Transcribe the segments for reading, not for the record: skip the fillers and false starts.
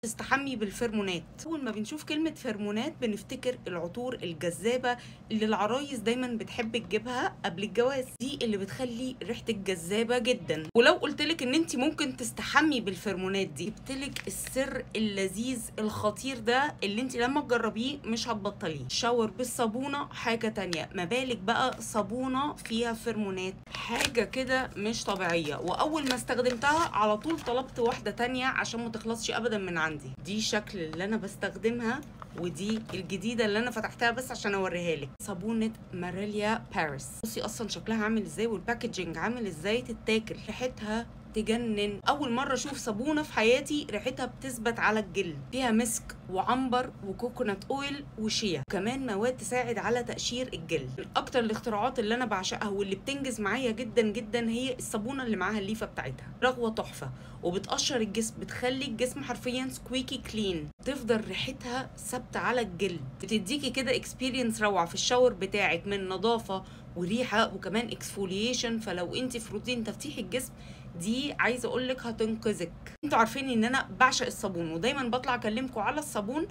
تستحمي بالفيرمونات. اول ما بنشوف كلمه فيرمونات بنفتكر العطور الجذابه اللي العرايس دايما بتحب تجيبها قبل الجواز، دي اللي بتخلي ريحتك جذابه جدا. ولو قلتلك ان انت ممكن تستحمي بالفيرمونات دي، جبتلك السر اللذيذ الخطير ده اللي انت لما تجربيه مش هتبطليه. شاور بالصابونه حاجه تانية، ما بالك بقى صابونه فيها فيرمونات، حاجه كده مش طبيعيه. واول ما استخدمتها على طول طلبت واحده تانية عشان ما تخلصش ابدا من عندي. دي شكل اللي انا بستخدمها، ودي الجديده اللي انا فتحتها بس عشان اوريها لك، صابونه ماريليا باريس. بصي اصلا شكلها عامل ازاي والباكجينج عامل ازاي، تتاكل، ريحتها تجنن. اول مره اشوف صابونه في حياتي ريحتها بتثبت على الجلد، فيها مسك وعنبر وكوكونات اويل وشيا، كمان مواد تساعد على تقشير الجلد. من اكتر الاختراعات اللي انا بعشقها واللي بتنجز معايا جدا جدا هي الصابونه اللي معاها الليفه بتاعتها، رغوه تحفه وبتقشر الجسم، بتخلي الجسم حرفيا سكويكي كلين، تفضل ريحتها ثابته على الجلد، بتديكي كده اكسبيرينس روعه في الشاور بتاعك من نظافه وريحه وكمان اكسفوليشن. فلو انت في روتين تفتيح الجسم دي عايزه اقول لك هتنقذك. انتوا عارفين ان انا بعشق الصابون ودايما بطلع اكلمكم على الصابون،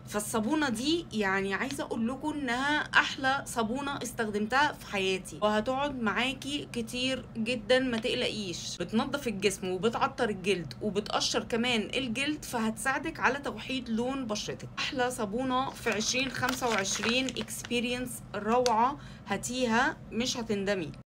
فالصابونه دي يعني عايزه اقول لكم انها احلى صابونه استخدمتها في حياتي، وهتقعد معاكي كتير جدا ما تقلقيش. بتنظف الجسم وبتعطر الجلد وبتقشر كمان الجلد، فهتساعدك على توحيد لون بشرتك. احلى صابونه في 2025، اكسبيرينس روعه، هاتيها مش هتندمي.